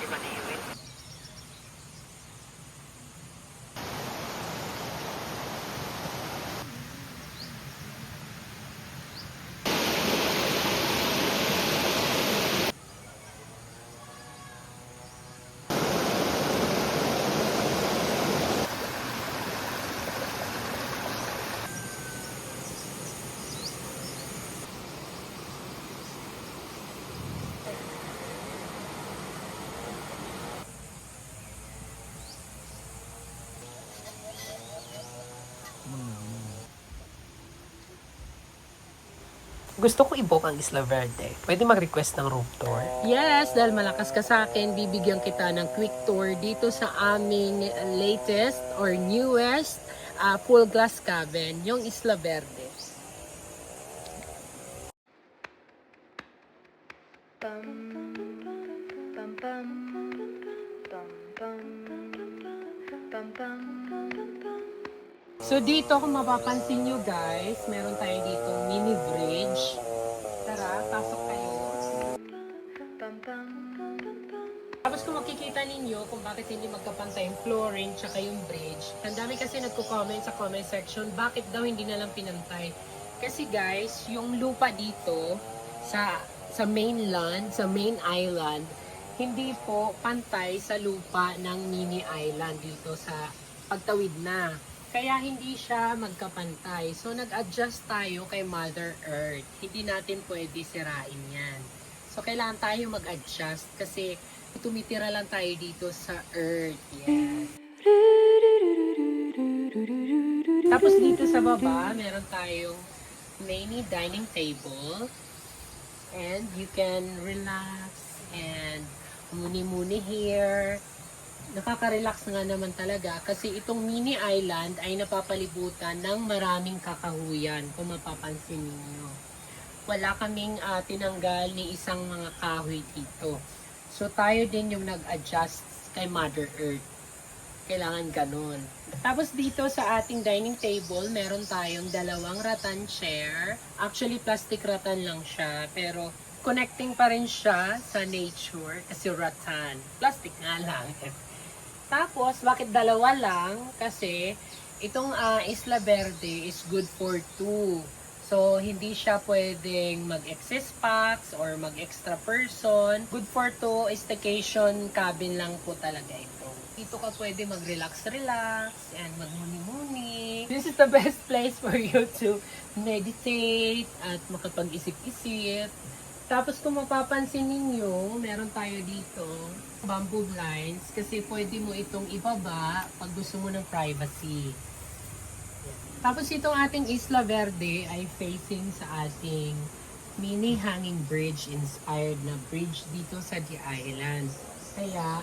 pwede maliwin. Gusto ko i-book ang Isla Verde. Pwede mag-request ng room tour? Yes, dahil malakas ka sa akin, bibigyan kita ng quick tour dito sa aming latest or newest full glass cabin, yung Isla Verde. Pam pam pam pam pam pam pam. So dito kung mapapansin nyo guys, meron tayo dito mini bridge. Tara, pasok kayo. Pam pam. Tapos kung makikita ninyo kung bakit hindi magkapantay yung flooring tsaka yung bridge, ang dami kasi nagko-comment sa comment section, bakit daw hindi na lang pinantay. Kasi guys, yung lupa dito sa mainland, sa main island, hindi po pantay sa lupa ng mini island dito sa pagtawid na. Kaya hindi siya magkapantay. So nag-adjust tayo kay Mother Earth. Hindi natin pwede sirain yan. So kailangan tayo mag-adjust kasi tumitira lang tayo dito sa Earth. Yes. Tapos dito sa baba, meron tayong mini dining table. And you can relax and muni-muni here. Nakaka-relax nga naman talaga kasi itong mini island ay napapalibutan ng maraming kakahuyan kung mapapansin niyo. Wala kaming tinanggal ni isang mga kahoy dito. So tayo din yung nag-adjust kay Mother Earth. Kailangan ganun. Tapos dito sa ating dining table, meron tayong dalawang rattan chair. Actually, plastic rattan lang siya. Pero connecting pa rin siya sa nature kasi rattan. Plastic nga lang. Tapos, bakit dalawa lang? Kasi itong Isla Verde is good for 2. So, hindi siya pwedeng mag-excess packs or mag-extra person. Good for 2, staycation cabin lang po talaga ito. Dito ka pwede mag-relax-relax and magmuni-muni. This is the best place for you to meditate at makapag-isip-isip. Tapos kung mapapansin ninyo, meron tayo dito bamboo blinds kasi pwede mo itong ibaba pag gusto mo ng privacy. Tapos itong ating Isla Verde ay facing sa ating mini hanging bridge inspired na bridge dito sa The Island. Kaya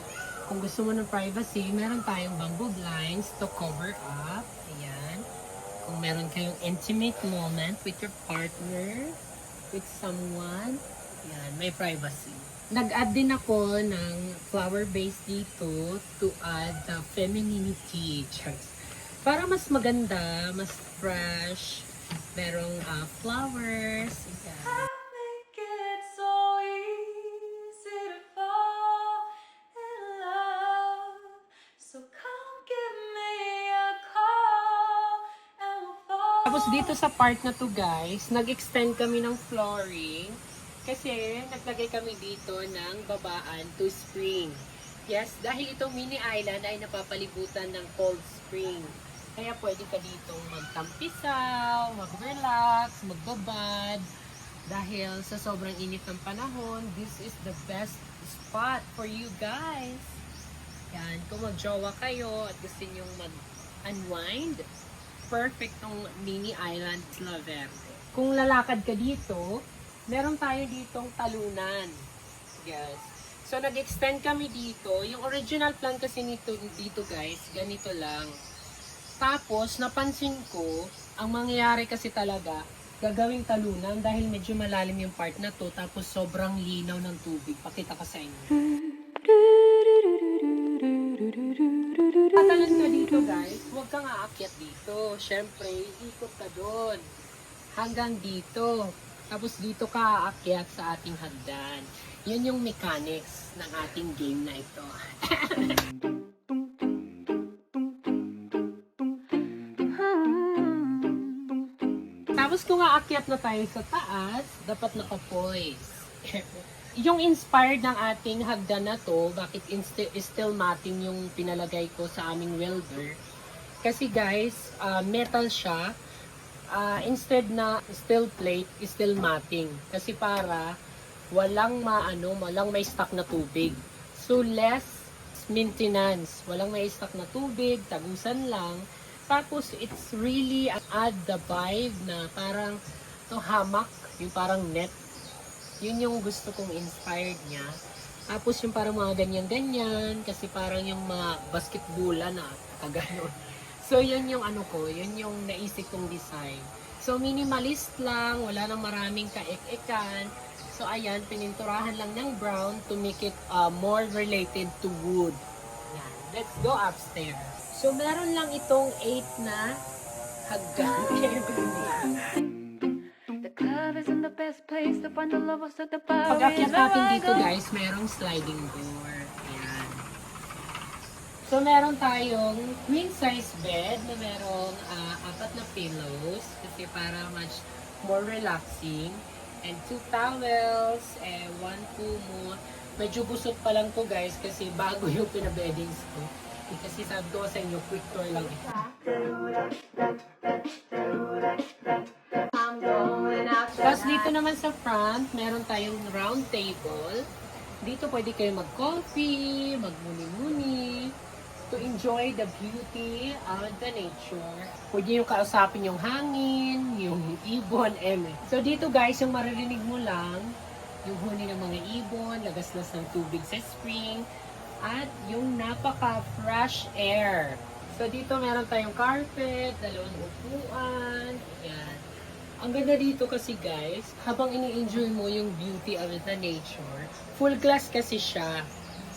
kung gusto mo ng privacy, meron tayong bamboo blinds to cover up. Ayan. Kung meron kayong intimate moment with your partner, with someone, yan, may privacy. Nag-add din ako ng flower base dito to add the femininity. Para mas maganda, mas fresh, merong flowers. Yan. Make it so easy to fall in love. So come give me a call and we'll fall. Tapos dito sa part na to guys, nag-extend kami ng flooring kasi naglagay kami dito ng babaan to spring. Yes, dahil itong mini island ay napapalibutan ng cold spring. Kaya pwede ka ditong magtampisaw, mag-relax, magbabad. Dahil sa sobrang init ng panahon, this is the best spot for you guys. Yan, kung mag-jowa kayo at gusto nyong mag-unwind, perfect tong mini island Isla Verde. Kung lalakad ka dito, meron tayo ditong talunan. Yes. So, nag-extend kami dito. Yung original plan kasi dito guys, ganito lang. Tapos, napansin ko, ang mangyayari kasi talaga, gagawing talunan dahil medyo malalim yung part na to, tapos sobrang linaw ng tubig. Pakita ko sa inyo. Patalan ka dito guys, huwag kang aakyat dito. Siyempre, ikot ka doon. Hanggang dito. Tapos dito ka aakyat sa ating hagdan. Yun yung mechanics ng ating game na ito. Tapos kung aakyat na tayo sa taas, dapat naka-poise. Yung inspired ng ating hagdan na to, bakit steel matting yung pinalagay ko sa aming welder? Kasi guys, metal siya. Instead na steel plate, steel matting. Kasi para walang may stock na tubig. So less maintenance. Walang may stock na tubig, tagusan lang. Tapos it's really add the vibe na parang to hamak, yung parang net. Yun yung gusto kong inspired niya. Tapos yung parang mga ganyan-ganyan, kasi parang yung mga basketballan na kaganon. So yun yung yun yung naisip kong design. So minimalist lang, wala nang maraming kaek-ekan. So ayan, pininturahan lang ng brown to make it more related to wood. Yan. Let's go upstairs. So meron lang itong 8 na hagdan. The club isn't the best place to find the lovers at the bar. Pag-akyat natin dito guys, merong sliding door. Ayan. So meron tayong queen size bed na merong 4 na pillows kasi para much more relaxing. And 2 towels, 1 kumot. Medyo gusot pa lang to guys kasi bago yung pinabeddings ko. Kasi sabi ko sa inyo, quick tour lang ito. Tapos dito naman sa front, meron tayong round table. Dito pwede kayo mag-coffee, mag-muni-muni, to enjoy the beauty of the nature. Pwede yung kausapin yung hangin, yung ibon, So dito guys, yung maririnig mo lang, yung huni ng mga ibon, lagaslas ng tubig sa spring, at yung napaka-fresh air. So dito meron tayong carpet, 2 upuan, ayan. Ang ganda dito kasi guys, habang ini-enjoy mo yung beauty of the nature, full glass kasi siya.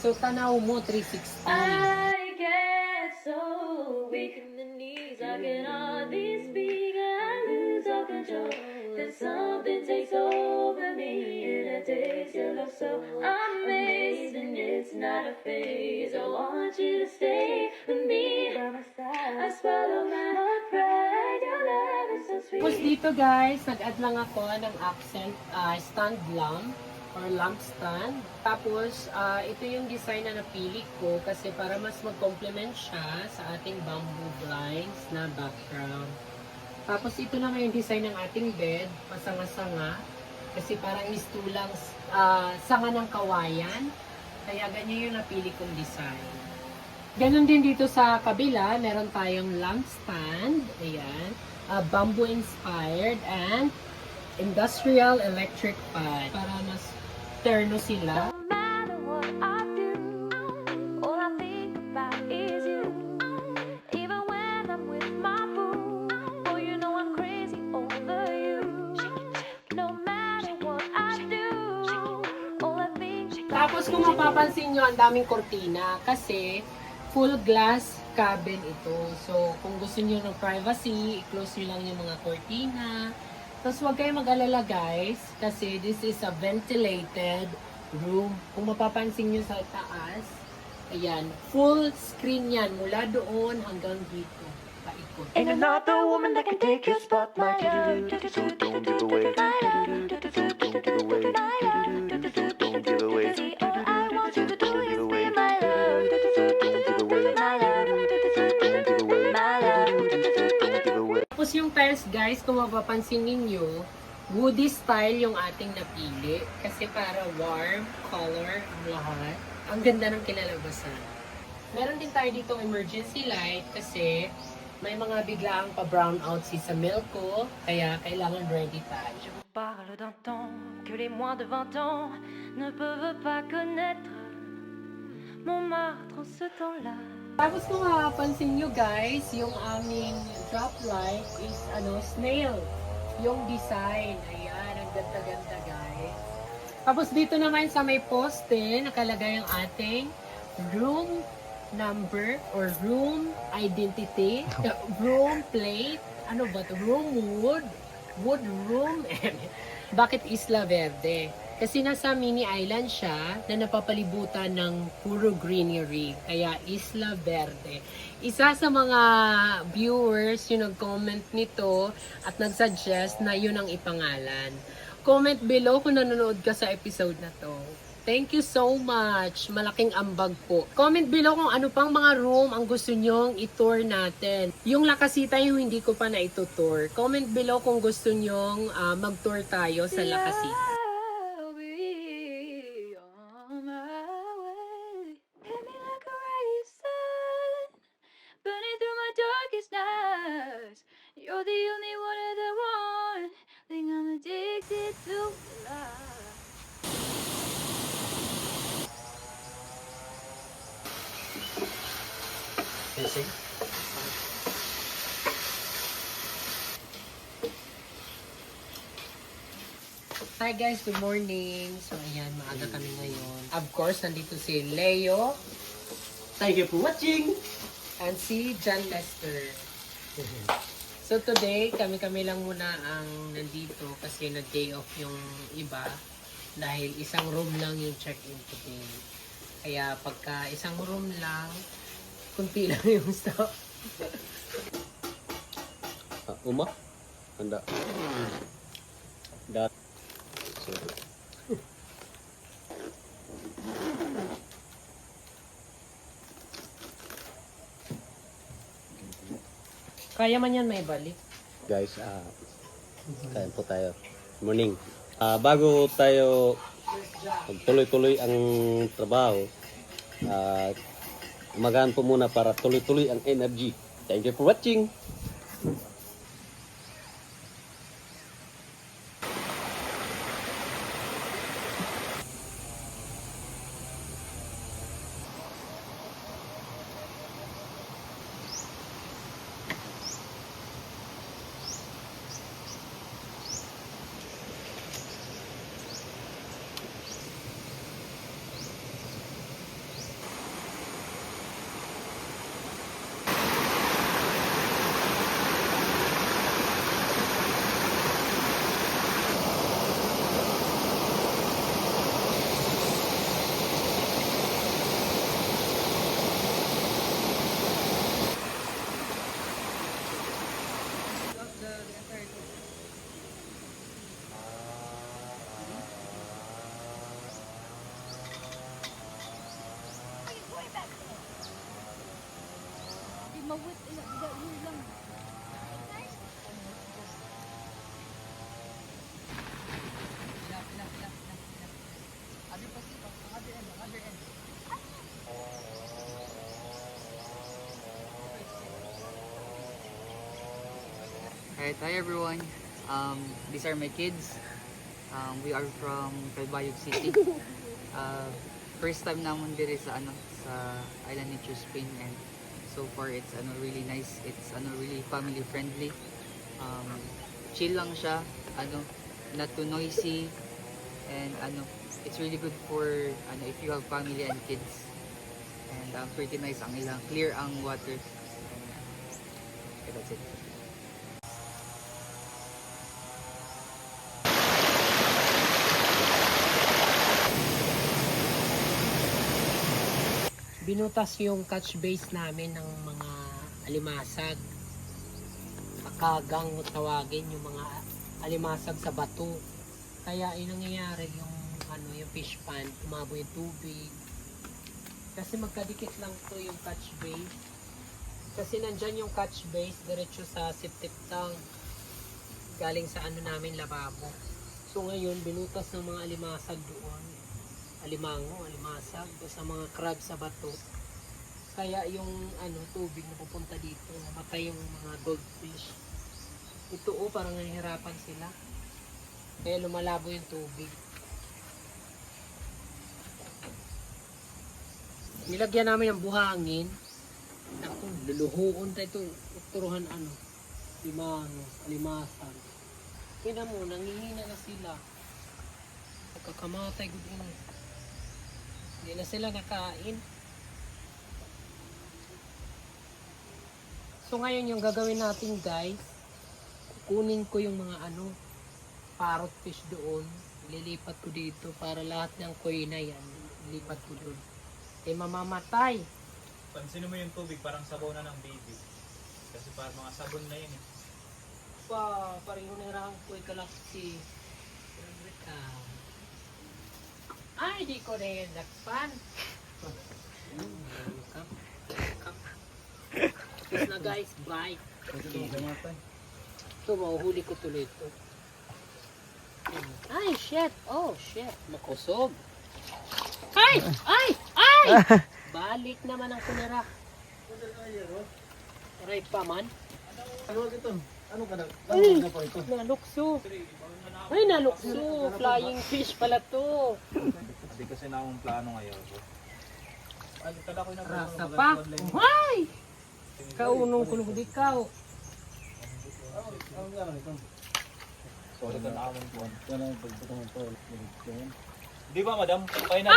So tanaw mo 360. I get so weak in the knees. I can hardly speak. I lose all control. Then something takes over me, and it takes your love so amazing. It's not a phase. I want you to stay with me by my side. I swallow my heart pride. Your love is so sweet. Tapos dito guys, nag-add lang ako ng accent stand lamp or lamp stand. Tapos ito yung design na napili ko kasi para mas mag-complement siya sa ating bamboo blinds na background. Tapos ito naman yung design ng ating bed, masanga-sanga. Kasi parang mistulang sanga ng kawayan. Kaya ganyan yung napili kong design. Ganon din dito sa kabila, meron tayong lamp stand. Ayan. Bamboo inspired and industrial electric fan. Para mas terno sila. No matter what I do, all I think about is you. Even when I'm with my boo, oh, you know I'm crazy over you. No matter what I do, all I think Tapos kung mapapansin nyo, ang daming kortina kasi full glass cabin ito. So kung gusto nyo ng privacy, i-close nyo lang yung mga kortina. Tapos huwag kayong mag-alala guys, kasi this is a ventilated room. Kung mapapansin nyo sa taas, ayan, full screen yan, mula doon hanggang dito. Paikot. ain't another woman that can take your spot, my love. So don't give away. So don't give away. So don't give away. See, all I want you to do Don't is give be away. my love. So don't give away. My love. So don't give away. My love. So don't give away. Tapos yung tiles guys, kung mapapansin ninyo, woody style yung ating napili. Kasi para warm color ang lahat. Ang ganda ng kinalabasan. Meron din tayo dito emergency light kasi may mga biglaang pa-brown out sa milk ko. Kaya kailangan ready tayo. Je vous parle d'un temps que les moins de 20 ans ne peuvent pas connaître. Montmartre en ce temps-là. Tapos kung mapapansin nyo guys, yung aming drop light is snail. Yung design. Ayan, ang ganda-ganda guys. Tapos dito naman sa may poste, nakalagay ang ating room number or room identity, room plate, ano ba to? Room wood room. Bakit Isla Verde? Kasi nasa mini island siya na napapalibutan ng puro greenery, kaya Isla Verde. Isa sa mga viewers yung nag-comment nito at nag-suggest na yun ang ipangalan. Comment below kung nanonood ka sa episode na to. Thank you so much. Malaking ambag po. Comment below kung ano pang mga room ang gusto nyong i-tour natin. Yung Lakasita yung hindi ko pa na ito-tour. Comment below kung gusto nyong mag-tour tayo sa Lakasita. I'll be on my way. Hit me like a ray of sun, burning through my darkest nights. You're the only one of the one thing I'm addicted to. Love. Hi guys, good morning. So ayan, maaga kami ngayon. Of course, nandito si Leo. Thank you for watching! And si John Lester. So today, kami-kami lang muna ang nandito kasi nag-day off yung iba dahil isang room lang yung check-in today. Kaya pagka isang room lang, kunti lang yung staff. Uma? Handa. Dat. So, Kaya man yan may balik. guys, kain po tayo. Morning. Bago tayo tuloy-tuloy ang trabaho, umagaan po muna para tuloy-tuloy ang energy. Thank you for watching. Alright, hi everyone. These are my kids. We are from Calbayog City. First time naman dito sa Island Nature Spain, and so far it's really nice. It's really family friendly. Chill lang siya, not too noisy, and it's really good for if you have family and kids. And pretty nice ang ilang clear ang water. Okay, that's it. Binutas yung catch base namin ng mga alimasag. Pakagang tawagin yung mga alimasag sa bato. Kaya yung nangyayari yung yung fish pond, umabo yung tubig. Kasi magkadikit lang to yung catch base. Kasi nandyan yung catch base diretso sa septic tank. Galing sa namin lababo. So ngayon binutas ng mga alimasag doon. Alimango, alimasag, sa mga crab sa bato. Kaya yung tubig na pupunta dito, namatay yung mga goldfish. Ito parang nahihirapan sila. Kaya lumalabo yung tubig. Nilagyan namin ng buhangin. Ako, luluhuon tayo ito. Turuhan limango, alimasag. Kaya mo, nangihina na sila. Pagkakamatay ko din. Hindi na sila nakain. So ngayon yung gagawin natin guys, kunin ko yung mga parrot fish doon, Lilipat ko dito para lahat ng koy na yan. Lilipat ko doon. Eh, mamamatay. Pansinin mo yung tubig, parang sabaw na ng baby. Kasi parang mga sabon na yun eh. Pa, parang yung nirang koy kalaksi. Ay, di ko na yan nakpan. Tapos na guys, bye. Ito, mahuhuli ko tuloy ito. Ay, shit. Oh, shit. Makusog. Ay! Ay! Ay! Balik naman ang kunira. Aray pa man. Ano ito? Ano ka na? Ay! Nalukso. Ay, nalukso. Flying fish pala to. Hindi kasi na akong plano ngayon. Ay, tala ko na Rasa pa. Ay! Kaunong kulong ikaw. Sorry ka na akong tuwan. Di ba madam? Kaya na.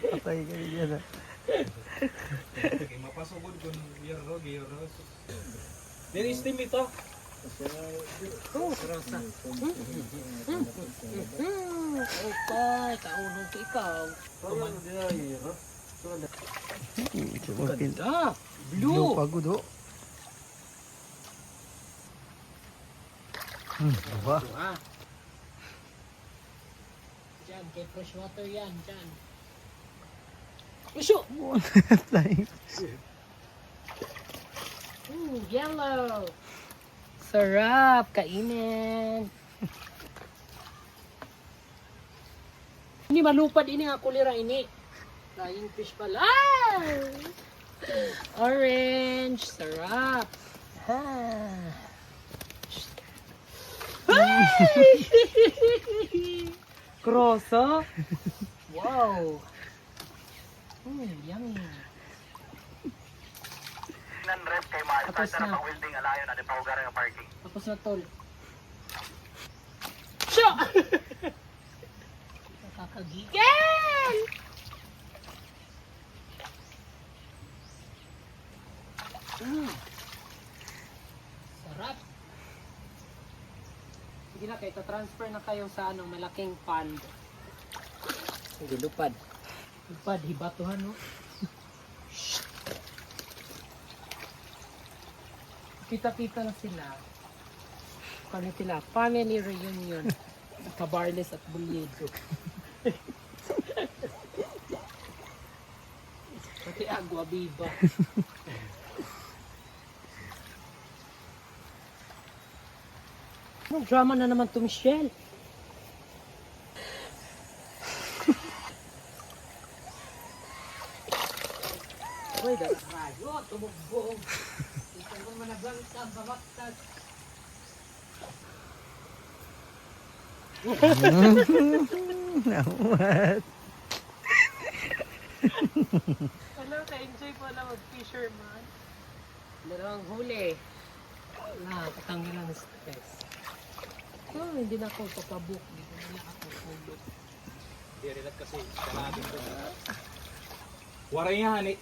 Patay ka dyan. Mapasugod kung giyaro. There is team ito. Oh, rasa. Okay, kaunong ko ikaw. Ganda. Blue. Pagudo. Diba? Ah. Diyan, kay fresh water yan, diyan. Usyo! Flying. Yellow! Sarap! Kainin! Ini malupad ini nga kulira ini. Flying fish pala. Ah! Orange! Sarap! Ah. Kroso? Wow! Yummy! Tapos na. Tapos na tol. Siya! Nakakagigil! Sarap! Sige na kayo, transfer na kayo sa malaking pond. Sige, lupad. Lupad, hibatuhan no? Kita-kita na sila. Kano sila? Family reunion. Cabarles at Bulyedo. Pati Agua Viva. Anong drama na naman to, Michelle? Uy, dapat rayo. Tumugbong. Ito mo manabang sa babaktag. What? Alam ka, enjoy po lang mag-fisherman. Dalawang huli. Katanggal lang ng stress. Hindi na ako papabook. Hindi na ako pulot. Hindi relax kasi. Kanagin ko. Waray nga hani.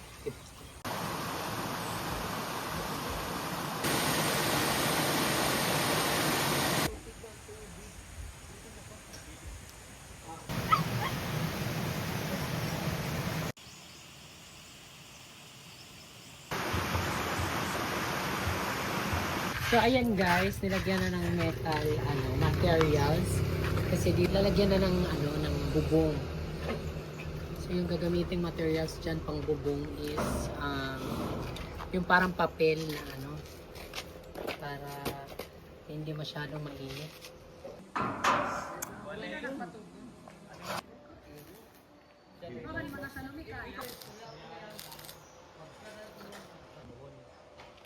So ayan guys, nilagyan na ng metal materials kasi lalagyan na ng ng bubong. So yung gagamiting materials diyan pang bubong is yung parang papel na para hindi masyadong mainit.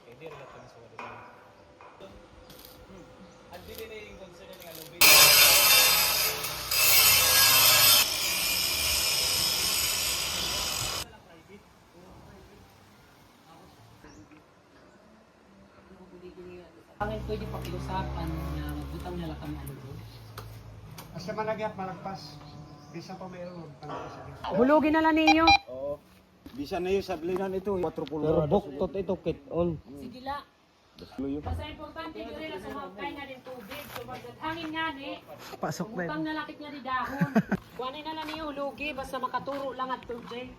Hindi relax kami sa wala. At hindi na yung concern ng alubin. Pangit pwede pakiusapan na magbutang nila kami doon. Basta malagyat, malagpas. Bisa pa mayroon, palagpas. Hulugin na lang ninyo. Oo. Bisa na yung sablinan ito. 4 Pero buktot ito kit on. Sige la. Basta importante nyo rin na sumapay na rin tubig. Hangin nga ni. Pasok na Butang na lakit niya ni dahon. Kuhanin na lang niyo lugi. Basta makaturo lang at tubig.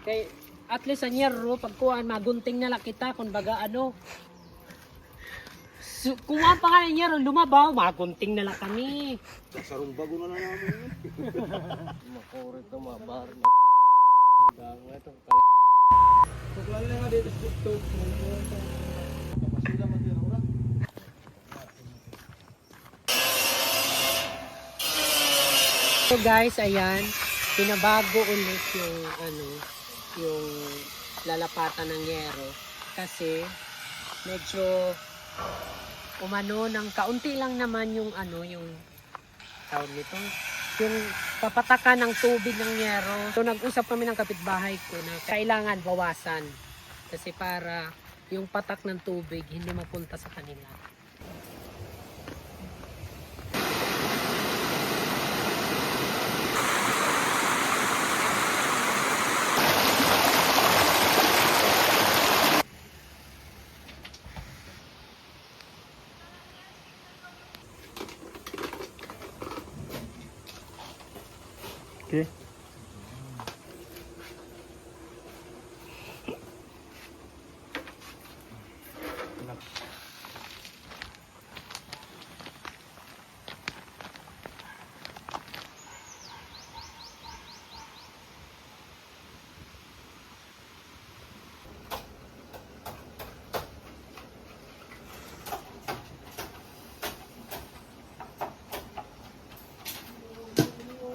Kay at least ang yero, pagkuhan, magunting na lang kita kung baga ano. So, kung ang pangalan niya ron lumabaw, magunting na lang kami. Sarong bago na lang namin. Makurit na mabar. Dami ito. So guys, ayan, pinabago ulit yung yung lalapatan ng yero kasi medyo umano ng kaunti lang naman yung yung tawag nito, yung papatakan ng tubig ng yero. So nag-usap kami ng kapitbahay ko na kailangan bawasan kasi para yung patak ng tubig hindi mapunta sa kanila. Okay.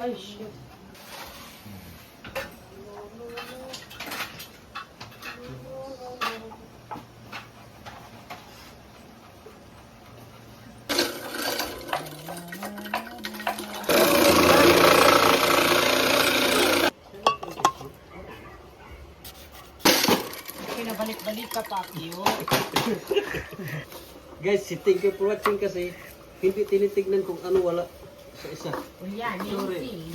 Ay, shit. Pinabalik-balik ka pa, Pio. Guys, thank you for watching kasi hindi tinitignan kung ano wala sa isa. O yan, Nancy.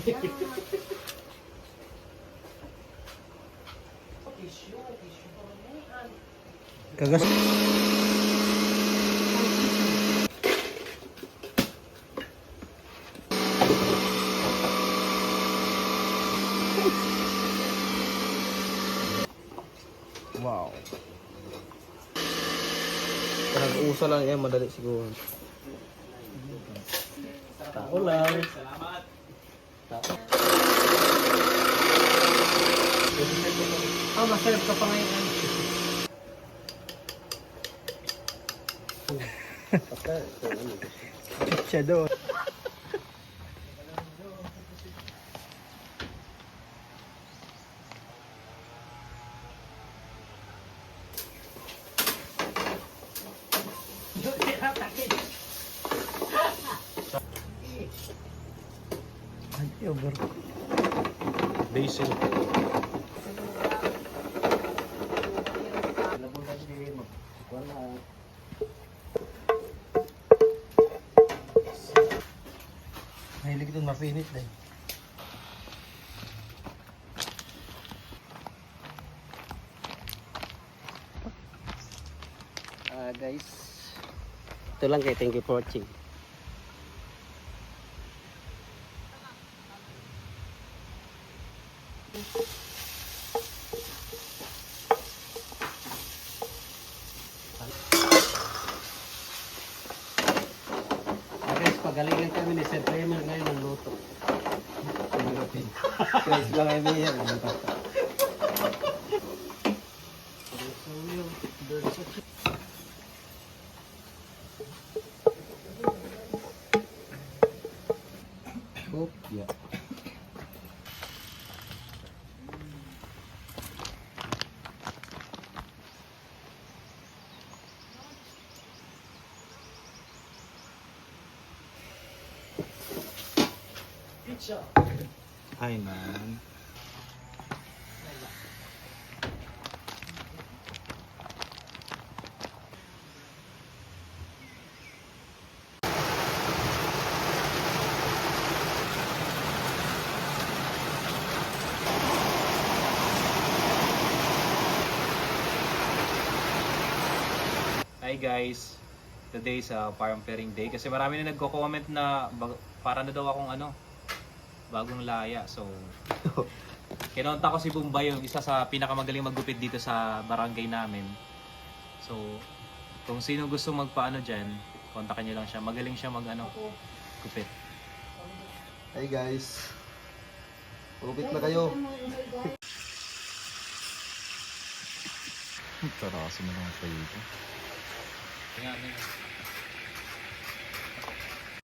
Kagas. Wow. Nag-uusa lang yan, madali siguro. Tao lang. Salamat. Oh, masarap ka pa ngayon. Siya doon. Ay, over. Basil. Mahilig doon mapinit din. Guys, ito lang kay thank you for watching. Guys, pagalingan kami ni Sir Kramer ngayon ng luto. Guys, lang ay may yan. Yeah. Hi, man. Hi guys, today sa parang pairing day kasi marami na nagko-comment na para na daw akong bagong laya. So kinonta ko si Bombay, yung isa sa pinakamagaling maggupit dito sa barangay namin. So kung sino gusto magpaano diyan, kontakin niyo lang siya. Magaling siya gupit. Hi guys. Malupit na kayo. Tingnan niyo.